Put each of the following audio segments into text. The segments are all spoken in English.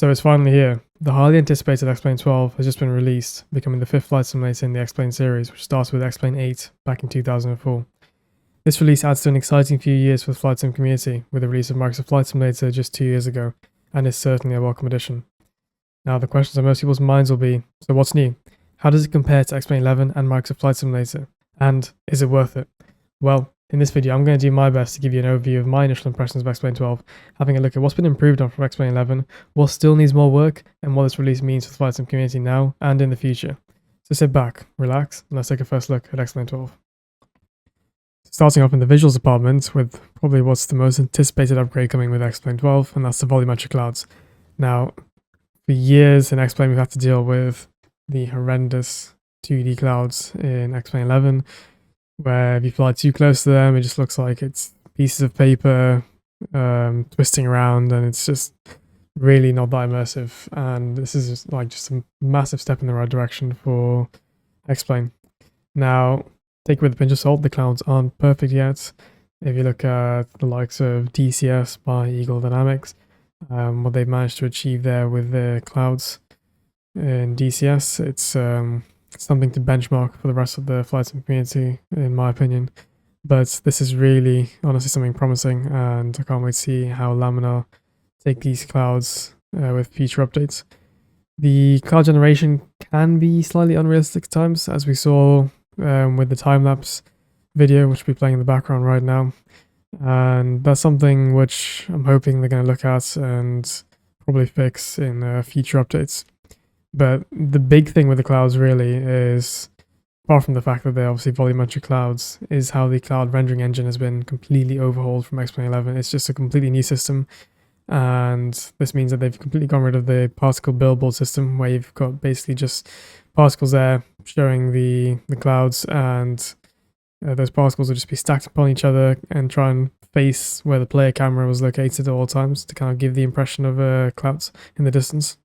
So it's finally here. The highly anticipated X-Plane 12 has just been released, becoming the 5th flight simulator in the X-Plane series, which started with X-Plane 8 back in 2004. This release adds to an exciting few years for the flight sim community, with the release of Microsoft Flight Simulator just 2 years ago, and is certainly a welcome addition. Now the questions on most people's minds will be, so what's new? How does it compare to X-Plane 11 and Microsoft Flight Simulator? And is it worth it? Well, in this video, I'm going to do my best to give you an overview of my initial impressions of X-Plane 12, having a look at what's been improved on from X-Plane 11, what still needs more work, and what this release means for the flight sim community now and in the future. So sit back, relax, and let's take a first look at X-Plane 12. Starting off in the visuals department with probably what's the most anticipated upgrade coming with X-Plane 12, and that's the volumetric clouds. Now, for years in X-Plane, we've had to deal with the horrendous 2D clouds in X-Plane 11, where if you fly too close to them, it just looks like it's pieces of paper twisting around, and it's just really not that immersive. And this is just a massive step in the right direction for X-Plane. Now, take it with a pinch of salt, the clouds aren't perfect yet. If you look at the likes of DCS by Eagle Dynamics, what they've managed to achieve there with the clouds in DCS, it's something to benchmark for the rest of the flight sim community, in my opinion. But this is really, honestly, something promising, and I can't wait to see how Laminar take these clouds with future updates. The cloud generation can be slightly unrealistic at times, as we saw with the time-lapse video, which will be playing in the background right now. And that's something which I'm hoping they're going to look at and probably fix in future updates. But the big thing with the clouds really is, apart from the fact that they're obviously volumetric clouds, is how the cloud rendering engine has been completely overhauled from X-Plane 11. It's just a completely new system, and this means that they've completely gone rid of the particle billboard system, where you've got basically just particles there showing the clouds, and those particles will just be stacked upon each other and try and face where the player camera was located at all times to kind of give the impression of clouds in the distance.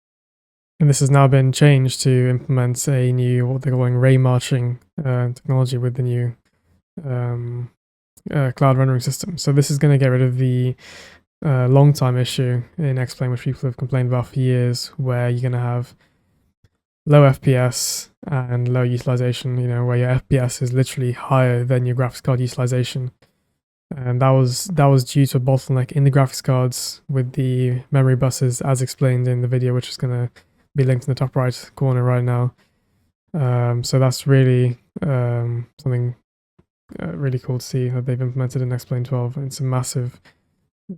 And this has now been changed to implement a new, what they're calling ray marching technology with the new cloud rendering system. So this is going to get rid of the long time issue in X-Plane, which people have complained about for years, where you're going to have low FPS and low utilization, where your FPS is literally higher than your graphics card utilization. And that was due to a bottleneck in the graphics cards with the memory buses, as explained in the video, which is going to be linked in the top right corner right now. So that's really something really cool to see that they've implemented in X-Plane 12. It's a massive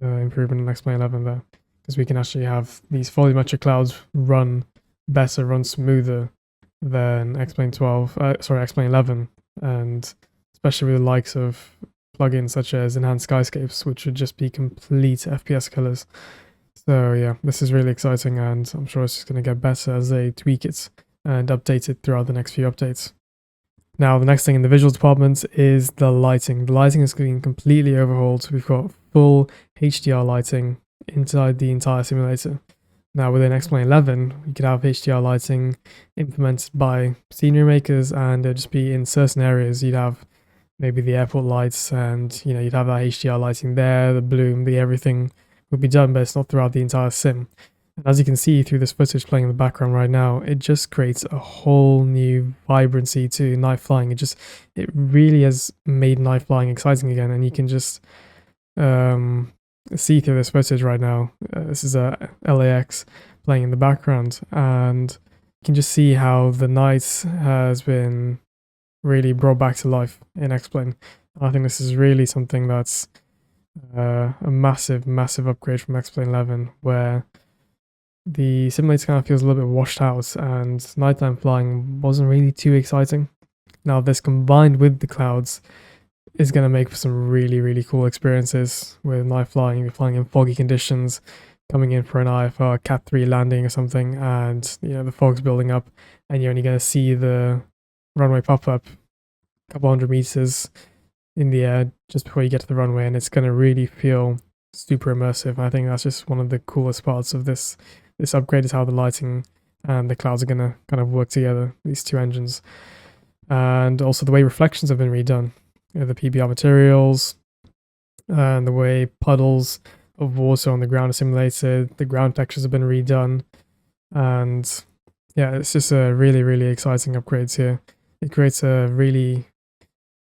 improvement in X-Plane 11 there, because we can actually have these volumetric clouds run better, run smoother than X-Plane 11, and especially with the likes of plugins such as Enhanced Skyscapes, which would just be complete FPS colors. So yeah, this is really exciting, and I'm sure it's just going to get better as they tweak it and update it throughout the next few updates. Now, the next thing in the visuals department is the lighting. The lighting is being completely overhauled. We've got full HDR lighting inside the entire simulator. Now, within X-Plane 11, you could have HDR lighting implemented by scenery makers, and it'd just be in certain areas. You'd have maybe the airport lights, and you'd have that HDR lighting there, the bloom, the everything would be done, but it's not throughout the entire sim. And as you can see through this footage playing in the background right now, it just creates a whole new vibrancy to night flying. It really has made night flying exciting again, and you can just see through this footage right now. This is a LAX playing in the background, and you can just see how the night has been really brought back to life in X-Plane. I think this is really something that's a massive upgrade from X-Plane 11, where the simulator kind of feels a little bit washed out and nighttime flying wasn't really too exciting. Now, this combined with the clouds is going to make for some really cool experiences with night flying. You're flying in foggy conditions, coming in for an IFR Cat 3 landing or something, and the fog's building up, and you're only going to see the runway pop up a couple 100 meters in the air just before you get to the runway, and it's going to really feel super immersive. I think that's just one of the coolest parts of this upgrade, is how the lighting and the clouds are going to kind of work together, these two engines. And also the way reflections have been redone, the PBR materials and the way puddles of water on the ground is simulated. The ground textures have been redone, and yeah, it's just a really, really exciting upgrades here. It creates a really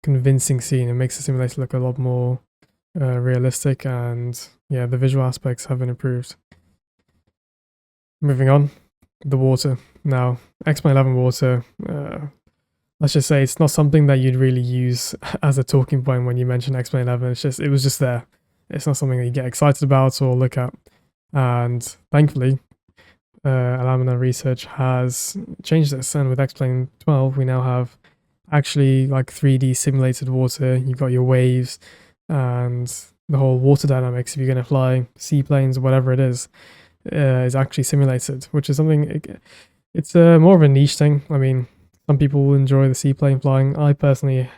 convincing scene. It makes the simulator look a lot more realistic, and yeah, the visual aspects have been improved. Moving on, the water. Now, X-Plane 11 water, let's just say it's not something that you'd really use as a talking point when you mention X-Plane 11. It was just there. It's not something that you get excited about or look at. And thankfully, Alumina Research has changed this, and with X-Plane 12, we now have actually like 3D simulated water. You've got your waves and the whole water dynamics. If you're going to fly seaplanes or whatever it is actually simulated, which is something, it's more of a niche thing. I mean, some people will enjoy the seaplane flying. I personally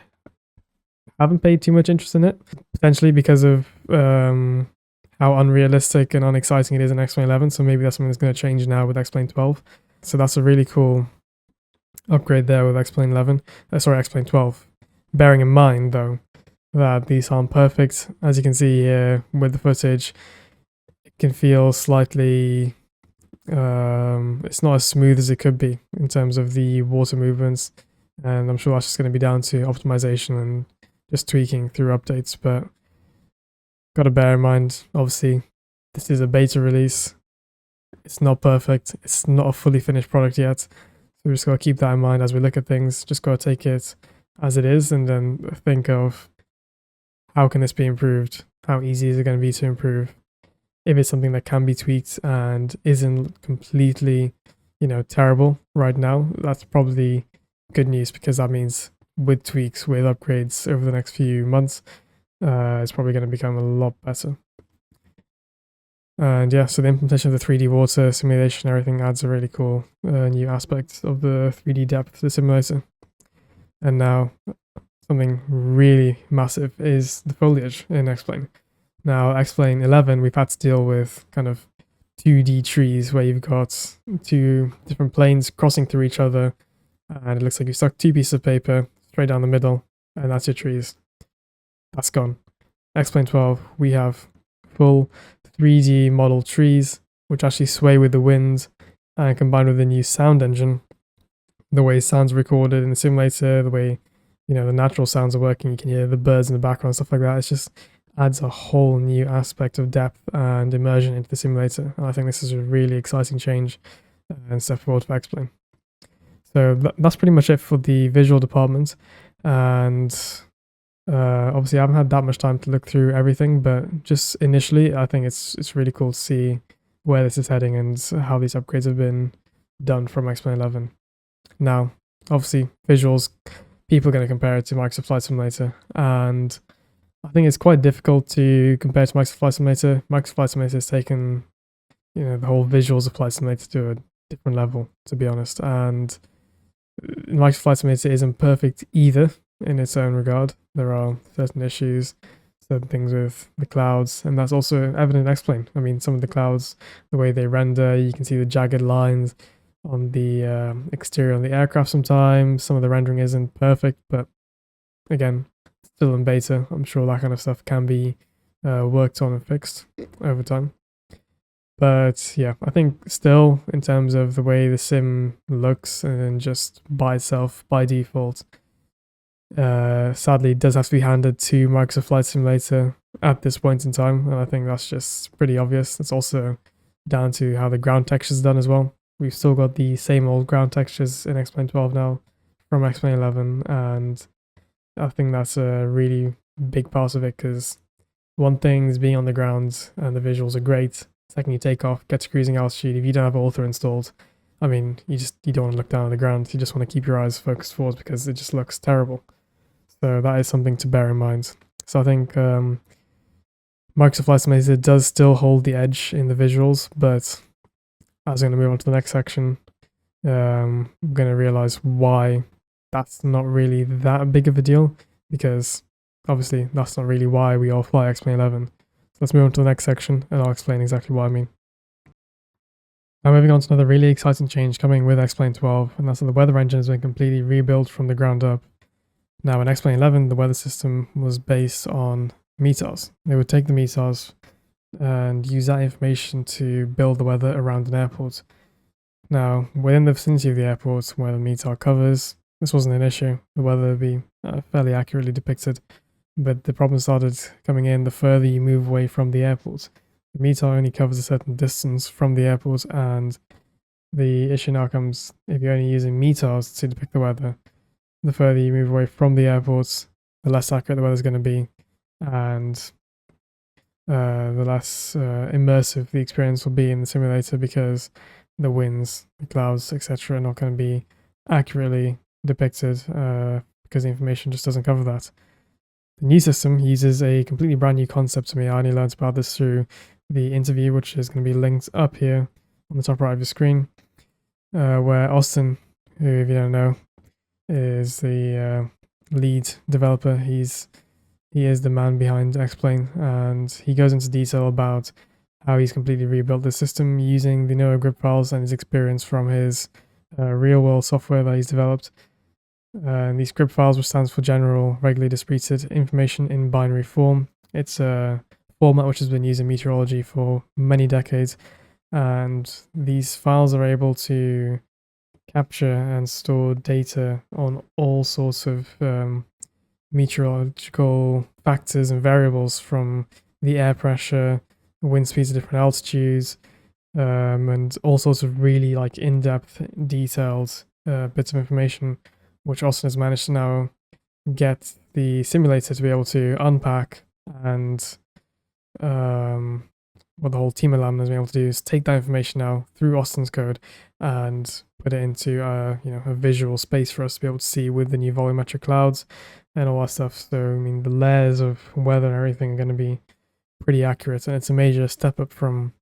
haven't paid too much interest in it, potentially because of how unrealistic and unexciting it is in X-Plane 11, so maybe that's something that's going to change now with X-Plane 12. So that's a really cool upgrade there with X-Plane 12. Bearing in mind, though, that these aren't perfect. As you can see here with the footage, it can feel slightly... it's not as smooth as it could be in terms of the water movements, and I'm sure that's just going to be down to optimization and just tweaking through updates, but got to bear in mind, obviously, this is a beta release. It's not perfect. It's not a fully finished product yet. So we just got to keep that in mind as we look at things. Just got to take it as it is and then think of how can this be improved? How easy is it going to be to improve? If it's something that can be tweaked and isn't completely, terrible right now, that's probably good news, because that means with tweaks, with upgrades over the next few months, it's probably going to become a lot better. And yeah, so the implementation of the 3D water simulation, everything adds a really cool new aspect of the 3D depth of the simulator. And now something really massive is the foliage in X-Plane. Now, X-Plane 11, we've had to deal with kind of 2D trees where you've got two different planes crossing through each other, and it looks like you stuck two pieces of paper straight down the middle, and that's your trees. That's gone. X-Plane 12, we have full 3D model trees, which actually sway with the wind, and combined with the new sound engine, the way sounds recorded in the simulator, the way, the natural sounds are working, you can hear the birds in the background, stuff like that. It's just adds a whole new aspect of depth and immersion into the simulator. And I think this is a really exciting change and step forward for X-Plane. So that's pretty much it for the visual department. And obviously I haven't had that much time to look through everything, but just initially I think it's really cool to see where this is heading and how these upgrades have been done from X-Plane 11. Now, obviously visuals, people are going to compare it to Microsoft Flight Simulator, and I think it's quite difficult to compare to Microsoft Flight Simulator. Microsoft Flight Simulator has taken, the whole visuals of Flight Simulator to a different level, to be honest. And Microsoft Flight Simulator isn't perfect either in its own regard. There are certain issues, certain things with the clouds, and that's also evident in X-Plane. I mean, some of the clouds, the way they render, you can see the jagged lines on the exterior on the aircraft sometimes. Some of the rendering isn't perfect, but again, still in beta. I'm sure that kind of stuff can be worked on and fixed over time. But yeah, I think still in terms of the way the sim looks and just by itself, by default, sadly it does have to be handed to Microsoft Flight Simulator at this point in time. And I think that's just pretty obvious. It's also down to how the ground texture is done as well. We've still got the same old ground textures in X-Plane 12 now from X-Plane 11, and I think that's a really big part of it, because one thing is being on the ground and the visuals are great. Second, you take off, get to cruising altitude. If you don't have author installed, I mean, you don't want to look down at the ground. You just want to keep your eyes focused forwards because it just looks terrible. So that is something to bear in mind. So I think Microsoft Flight Simulator does still hold the edge in the visuals, but as I'm going to move on to the next section, I'm going to realize why that's not really that big of a deal, because obviously that's not really why we all fly X-Plane 11. So let's move on to the next section and I'll explain exactly what I mean. Now moving on to another really exciting change coming with X-Plane 12, and that's that the weather engine has been completely rebuilt from the ground up. Now in X-Plane 11, the weather system was based on METARs. They would take the METARs and use that information to build the weather around an airport. Now, within the vicinity of the airport, where the METAR covers, this wasn't an issue. The weather would be fairly accurately depicted, but the problem started coming in the further you move away from the airport. The METAR only covers a certain distance from the airport, and the issue now comes if you're only using METARs to depict the weather. The further you move away from the airports, the less accurate the weather is going to be, and the less immersive the experience will be in the simulator, because the winds, the clouds, etc. are not going to be accurately depicted because the information just doesn't cover that. The new system uses a completely brand new concept to me. I only learned about this through the interview, which is going to be linked up here on the top right of your screen, where Austin, who, if you don't know, is the lead developer. He is the man behind X-Plane, and he goes into detail about how he's completely rebuilt the system using the NOAA grid files and his experience from his real-world software that he's developed. These script files, which stands for General Regularly Distributed Information in Binary Form. It's a format which has been used in meteorology for many decades, and these files are able to capture and store data on all sorts of meteorological factors and variables, from the air pressure, wind speeds at different altitudes, and all sorts of really like in-depth, detailed bits of information, which Austin has managed to now get the simulator to be able to unpack. And what the whole team at Lambda has been able to do is take that information now through Austin's code and put it into a visual space for us to be able to see with the new volumetric clouds and all that stuff. So I mean, the layers of weather and everything are going to be pretty accurate, and it's a major step up from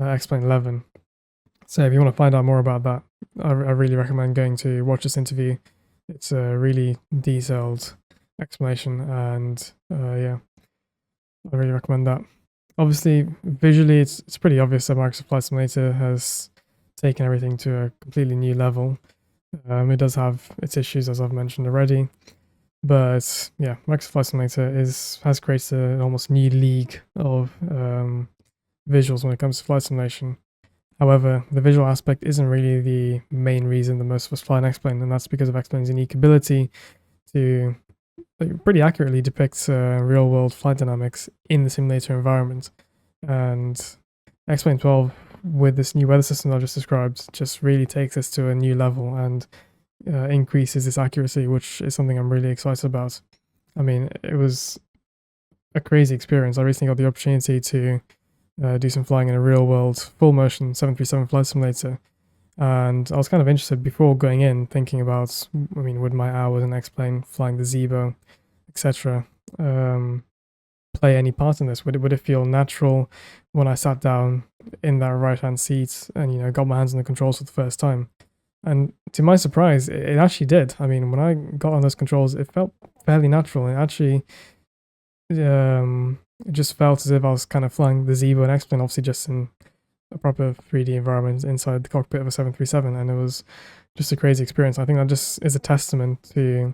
X-Plane 11. So if you want to find out more about that, I really recommend going to watch this interview. It's a really detailed explanation, and I really recommend that. Obviously, visually, it's pretty obvious that Microsoft Flight Simulator has taken everything to a completely new level. It does have its issues, as I've mentioned already, but yeah, Microsoft Flight Simulator has created an almost new league of visuals when it comes to flight simulation. However, the visual aspect isn't really the main reason that most of us fly an X-Plane, and that's because of X-Plane's unique ability to pretty accurately depict real-world flight dynamics in the simulator environment. And X-Plane 12, with this new weather system I just described, just really takes us to a new level and increases this accuracy, which is something I'm really excited about. I mean, it was a crazy experience. I recently got the opportunity to do some flying in a real-world full-motion 737 flight simulator, and I was kind of interested before going in, thinking about, I mean, would my hours in X-Plane flying the Zebo, etc., play any part in this? Would it feel natural when I sat down in that right-hand seat and got my hands on the controls for the first time? And to my surprise, it actually did. I mean, when I got on those controls, it felt fairly natural. It actually it just felt as if I was kind of flying the Zebo and X-Plane, obviously just in a proper 3D environment inside the cockpit of a 737, and it was just a crazy experience. I think that just is a testament to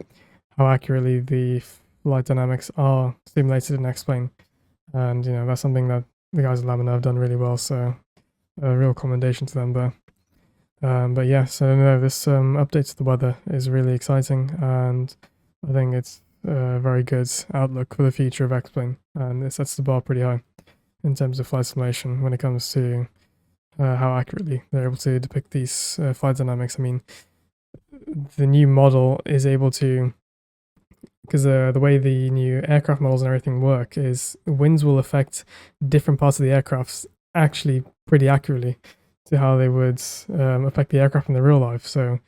how accurately the flight dynamics are simulated in X-Plane, and that's something that the guys at Lambda have done really well. So a real commendation to them there. But yeah, so no, this update to the weather is really exciting, and I think it's a very good outlook for the future of X-Plane, and it sets the bar pretty high in terms of flight simulation when it comes to how accurately they're able to depict these flight dynamics. I mean, the new model is able to, because the way the new aircraft models and everything work is winds will affect different parts of the aircraft actually pretty accurately to how they would affect the aircraft in the real life. So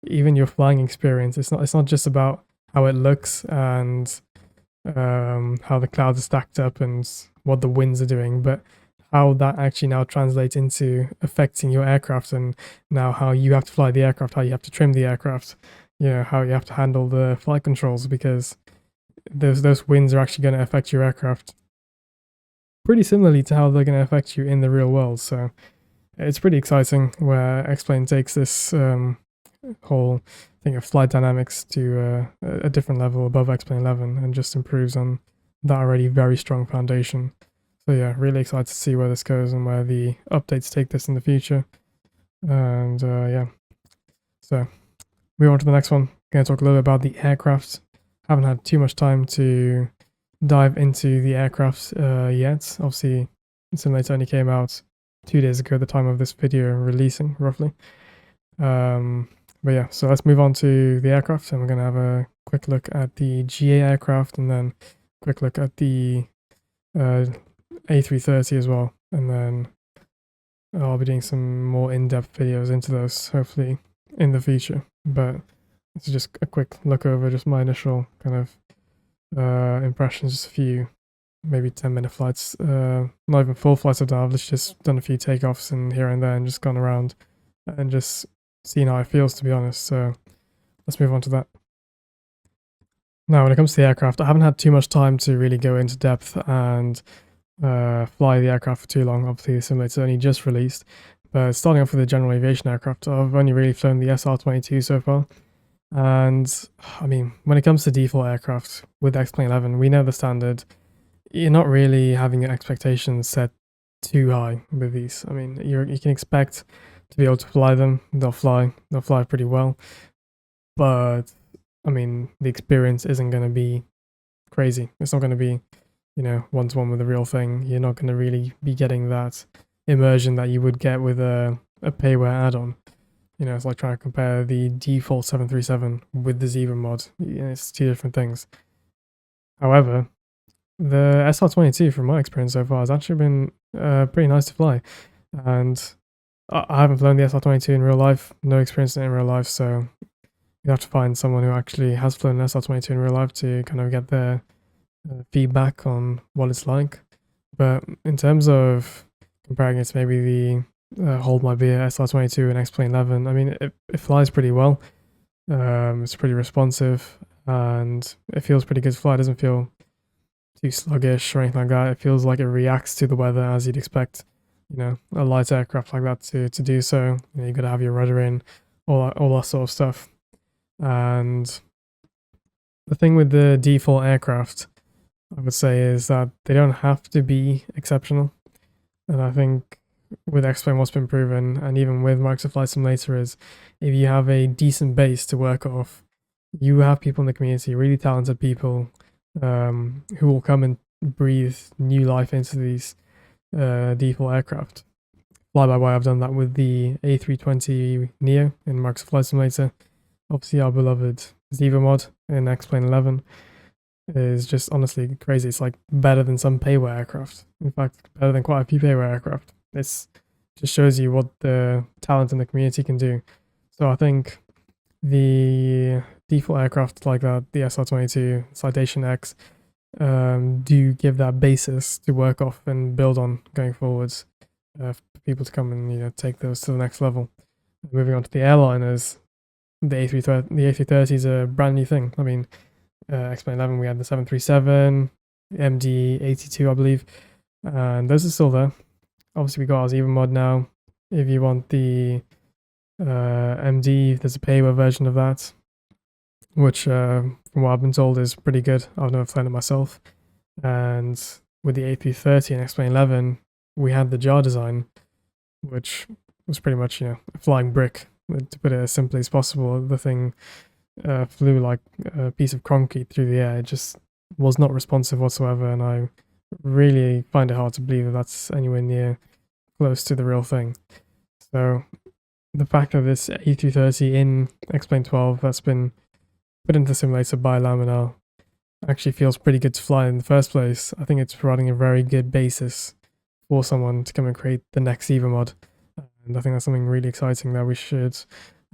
even your flying experience, it's not just about how it looks and how the clouds are stacked up and what the winds are doing, but how that actually now translates into affecting your aircraft, and now how you have to fly the aircraft, how you have to trim the aircraft, how you have to handle the flight controls, because those winds are actually going to affect your aircraft pretty similarly to how they're going to affect you in the real world. So it's pretty exciting where X-Plane takes this whole thing of flight dynamics to a different level above X-Plane 11 and just improves on that already very strong foundation. So yeah, really excited to see where this goes and where the updates take this in the future. And yeah, so move on to the next one. Going to talk a little bit about the aircraft. Haven't had too much time to dive into the aircraft yet. Obviously, the simulator only came out 2 days ago at the time of this video releasing, roughly. But yeah, so let's move on to the aircraft, and we're going to have a quick look at the GA aircraft, and then a quick look at the A330 as well, and then I'll be doing some more in-depth videos into those, hopefully, in the future. But this is just a quick look over, just my initial kind of impressions, just a few, maybe 10-minute flights, not even full flights I've done. I've just done a few takeoffs and here and there and just gone around and just seen how it feels, to be honest. So let's move on to that. Now, when it comes to the aircraft, I haven't had too much time to really go into depth and fly the aircraft for too long. Obviously, the simulator's only just released. But starting off with the general aviation aircraft, I've only really flown the SR-22 so far. And I mean, when it comes to default aircraft with X-Plane 11, we know the standard. You're not really having your expectations set too high with these. I mean, you can expect to be able to fly them. They'll fly pretty well. But I mean, the experience isn't going to be crazy. It's not going to be, you know, one-to-one with the real thing. You're not going to really be getting that immersion that you would get with a payware add-on. You know, it's like trying to compare the default 737 with the Zebra mod. It's two different things. However, the SR-22, from my experience so far, has actually been pretty nice to fly. And I haven't flown the SR-22 in real life, no experience in real life, so you have to find someone who actually has flown an SR-22 in real life to kind of get their feedback on what it's like. But in terms of comparing it to maybe the Hold My Beer SR-22 and X-Plane 11, I mean, it flies pretty well. It's pretty responsive, and it feels pretty good to fly. It doesn't feel too sluggish or anything like that. It feels like it reacts to the weather as you'd expect, you know, a light aircraft like that to do so. You know, you got to have your rudder in, all that sort of stuff. And the thing with the default aircraft, I would say, is that they don't have to be exceptional. And I think with X-Plane, what's been proven, and even with Microsoft Flight Simulator, is if you have a decent base to work off, you have people in the community, really talented people, who will come and breathe new life into these default aircraft. Fly-by-wire, I've done that with the A320 Neo in Microsoft Flight Simulator. Obviously, our beloved Zebra mod in X-Plane 11 is just honestly crazy. It's like better than some payware aircraft. In fact, better than quite a few payware aircraft. This just shows you what the talent in the community can do. So I think the default aircraft like that, the SR-22, Citation X, do give that basis to work off and build on going forwards, for people to come and, you know, take those to the next level. Moving on to the airliners, the A330 is a brand new thing. I mean, X-Plane 11, we had the 737, MD-82, I believe, and those are still there. Obviously, we got our Zebra mod now. If you want the MD, there's a payware version of that, which, from what I've been told, is pretty good. I've never flown it myself. And with the A330 and X-Plane 11, we had the jar design, which was pretty much, you know, a flying brick, to put it as simply as possible. The thing flew like a piece of concrete through the air. It just was not responsive whatsoever, and I really find it hard to believe that that's anywhere near close to the real thing. So the fact that this A330 in X-Plane 12 that's been put into the simulator by Laminar actually feels pretty good to fly in the first place, I think it's providing a very good basis for someone to come and create the next Zebra mod. And I think that's something really exciting that we should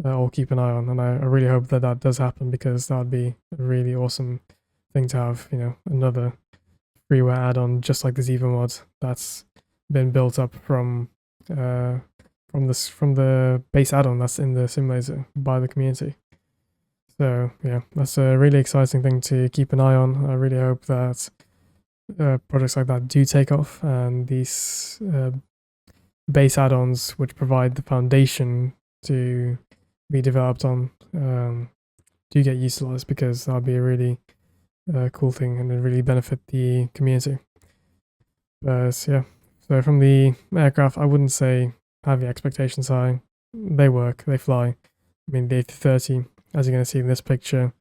all keep an eye on. And I really hope that that does happen, because that would be a really awesome thing to have, you know, another freeware add-on just like the Zebra mod that's been built up from the base add-on that's in the simulator by the community. So yeah, that's a really exciting thing to keep an eye on. I really hope that projects like that do take off, and these base add-ons, which provide the foundation to be developed on, do get utilized, because that'll be a really cool thing and it really benefit the community. But yeah, so from the aircraft, I wouldn't say have your expectations high. They work, they fly. I mean, the A330, as you're going to see in this picture,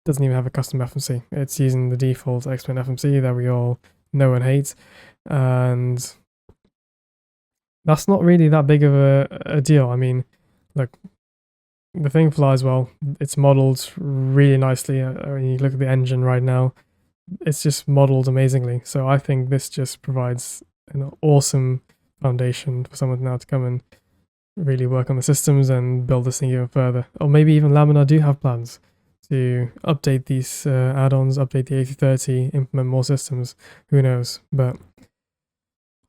doesn't even have a custom FMC. It's using the default X-Plane FMC that we all know and hate. And that's not really that big of a deal. I mean, look, the thing flies well. It's modeled really nicely. When you look at the engine right now, it's just modeled amazingly. So I think this just provides an awesome foundation for someone now to come and really work on the systems and build this thing even further. Or maybe even Laminar do have plans to update these add-ons, update the A330, implement more systems. Who knows? But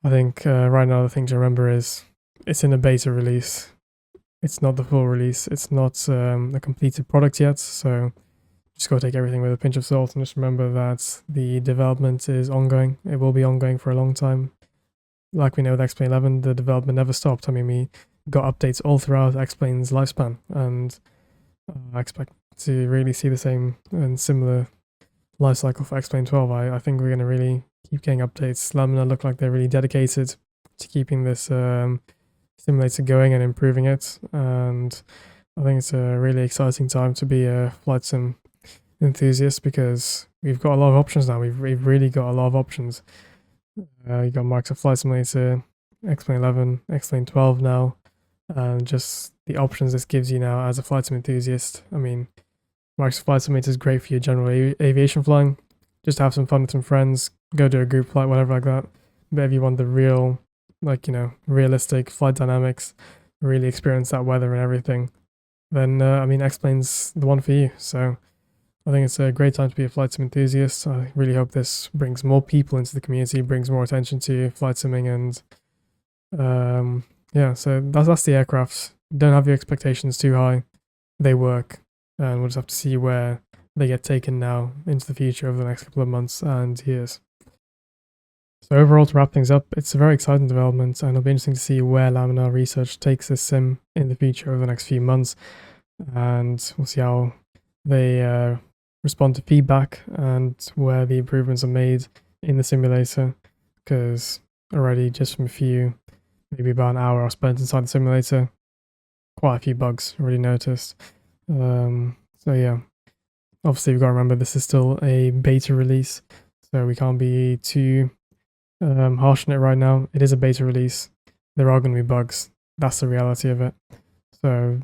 I think right now the thing to remember is it's in a beta release. It's not the full release. It's not a completed product yet. So just go take everything with a pinch of salt and just remember that the development is ongoing. It will be ongoing for a long time. Like we know with X-Plane 11, the development never stopped. I mean, we got updates all throughout X-Plane's lifespan, and I expect to really see the same and similar life cycle for X-Plane 12. I think we're going to really keep getting updates. Laminar look like they're really dedicated to keeping this simulator going and improving it, and I think it's a really exciting time to be a flight sim enthusiast because we've got a lot of options now. We've really got a lot of options. You got Microsoft Flight Simulator, X-Plane 11, X-Plane 12 now, and just the options this gives you now as a flight sim enthusiast. I mean, Microsoft Flight Simulator is great for your general aviation flying. Just have some fun with some friends, go to a group flight, whatever like that. But if you want the real, realistic flight dynamics, really experience that weather and everything, then I mean, X-Plane's the one for you. So I think it's a great time to be a flight sim enthusiast. I really hope this brings more people into the community, brings more attention to flight simming, and yeah, so that's the aircraft. Don't have your expectations too high. They work, and we'll just have to see where they get taken now into the future over the next couple of months and years. So overall, to wrap things up, it's a very exciting development, and it'll be interesting to see where Laminar Research takes this sim in the future over the next few months, and we'll see how they respond to feedback and where the improvements are made in the simulator, because already just from maybe about an hour I spent inside the simulator, quite a few bugs already noticed. So yeah, obviously we've got to remember this is still a beta release, so we can't be too harsh on it right now. It is a beta release. There are going to be bugs. That's the reality of it. So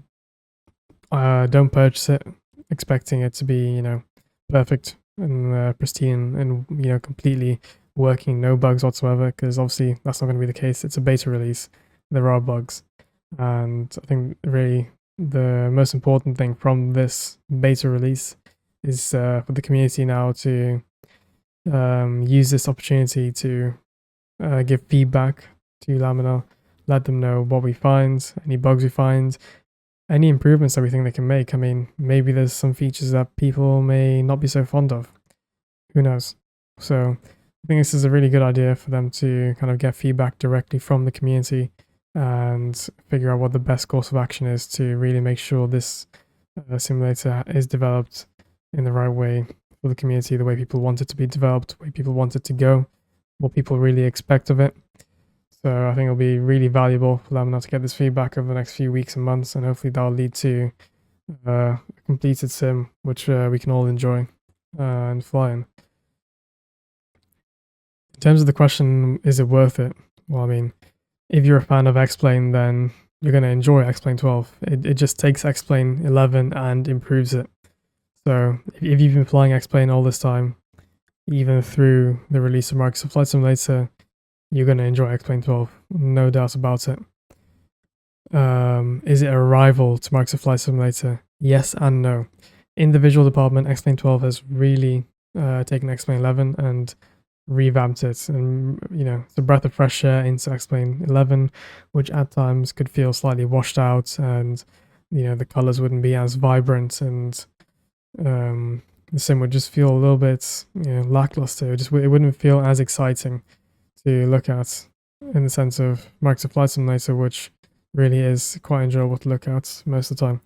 don't purchase it expecting it to be, perfect and pristine and, completely working, no bugs whatsoever, because obviously that's not going to be the case. It's a beta release. There are bugs. And I think really the most important thing from this beta release is for the community now to use this opportunity to give feedback to Laminar, let them know what we find, any bugs we find, any improvements that we think they can make. I mean, maybe there's some features that people may not be so fond of. Who knows? So I think this is a really good idea for them to kind of get feedback directly from the community and figure out what the best course of action is to really make sure this simulator is developed in the right way for the community, the way people want it to be developed, the way people want it to go, what people really expect of it. So I think it'll be really valuable for Laminar to get this feedback over the next few weeks and months, and hopefully that'll lead to a completed sim which we can all enjoy and fly in. In terms of the question, is it worth it? Well, I mean, if you're a fan of X-Plane, then you're going to enjoy X-Plane 12. It just takes X-Plane 11 and improves it. So if you've been flying X-Plane all this time, even through the release of Microsoft Flight Simulator, you're going to enjoy X-Plane 12, no doubt about it. Is it a rival to Microsoft Flight Simulator? Yes and no. In the visual department, X-Plane 12 has really taken X-Plane 11 and revamped it, and it's a breath of fresh air into X-Plane 11, which at times could feel slightly washed out, and the colors wouldn't be as vibrant, and the sim would just feel a little bit lackluster. It wouldn't feel as exciting to look at in the sense of Microsoft Flight Simulator, which really is quite enjoyable to look at most of the time.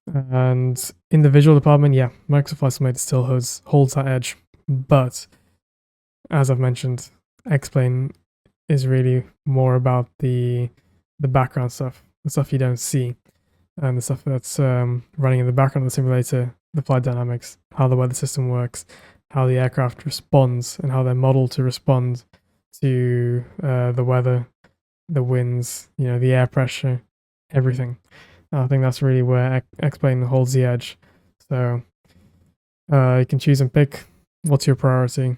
And in the visual department, yeah, Microsoft Flight Simulator still holds that edge, but as I've mentioned, X-Plane is really more about the background stuff, the stuff you don't see, and the stuff that's running in the background of the simulator, the flight dynamics, how the weather system works, how the aircraft responds, and how they're modeled to respond to the weather, the winds, the air pressure, everything. I think that's really where X-Plane holds the edge. So you can choose and pick what's your priority.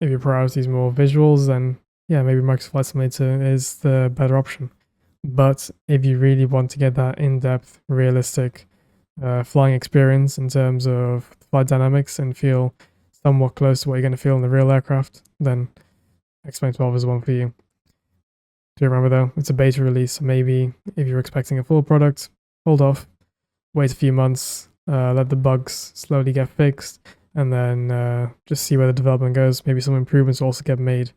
If your priority is more visuals, then yeah, maybe Microsoft Flight Simulator is the better option. But if you really want to get that in-depth, realistic flying experience in terms of flight dynamics and feel somewhat close to what you're going to feel in the real aircraft, then X-Plane 12 is the one for you. Do remember though, it's a beta release, so maybe if you're expecting a full product, hold off, wait a few months, let the bugs slowly get fixed, and then just see where the development goes. Maybe some improvements will also get made,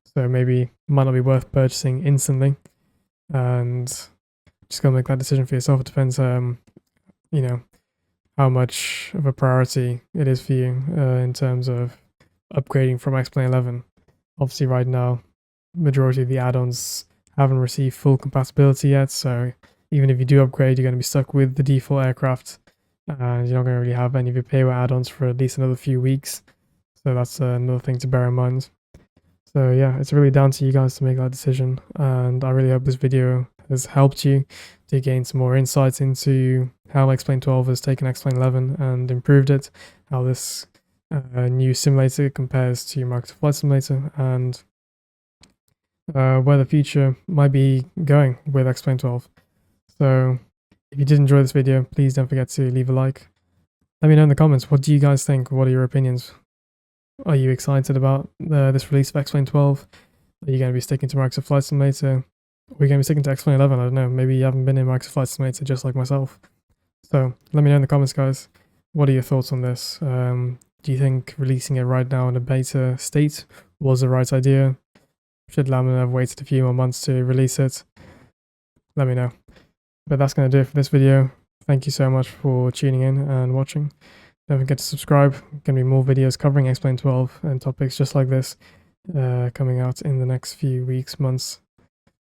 so maybe it might not be worth purchasing instantly, and just gotta make that decision for yourself. It depends, how much of a priority it is for you in terms of upgrading from X-Plane 11. Obviously right now, majority of the add-ons haven't received full compatibility yet, so even if you do upgrade, you're going to be stuck with the default aircraft, and you're not going to really have any of your payware add-ons for at least another few weeks. So that's another thing to bear in mind. So yeah, it's really down to you guys to make that decision, and I really hope this video has helped you to gain some more insights into how X-Plane 12 has taken X-Plane 11 and improved it, how this new simulator compares to Microsoft Flight Simulator, and where the future might be going with X-Plane 12. So if you did enjoy this video, please don't forget to leave a like. Let me know in the comments, what do you guys think? What are your opinions? Are you excited about this release of X-Plane 12? Are you going to be sticking to Microsoft Flight Simulator? Are you going to be sticking to X-Plane 11? I don't know. Maybe you haven't been in Microsoft Flight Simulator just like myself. So let me know in the comments, guys. What are your thoughts on this? Do you think releasing it right now in a beta state was the right idea? Should Lambda have waited a few more months to release it? Let me know. But that's going to do it for this video. Thank you so much for tuning in and watching. Don't forget to subscribe. Going to be more videos covering X-Plane 12 and topics just like this coming out in the next few weeks, months,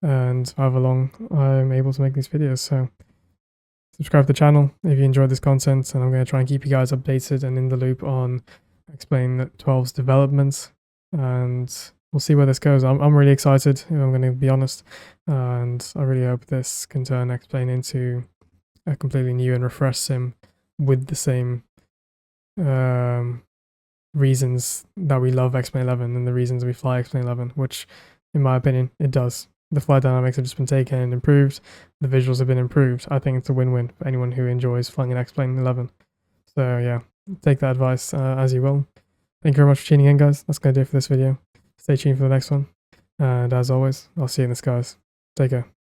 and however long I'm able to make these videos. So subscribe to the channel if you enjoyed this content, and I'm going to try and keep you guys updated and in the loop on X-Plane 12's developments, and we'll see where this goes. I'm really excited, if I'm going to be honest, and I really hope this can turn X-Plane into a completely new and refreshed sim with the same reasons that we love X-Plane 11 and the reasons we fly X-Plane 11, which in my opinion it does. The flight dynamics have just been taken and improved, the visuals have been improved. I think it's a win-win for anyone who enjoys flying an X-Plane 11. So yeah, take that advice as you will. Thank you very much for tuning in, guys. That's going to do it for this video. Stay tuned for the next one, and as always, I'll see you in the skies. Take care.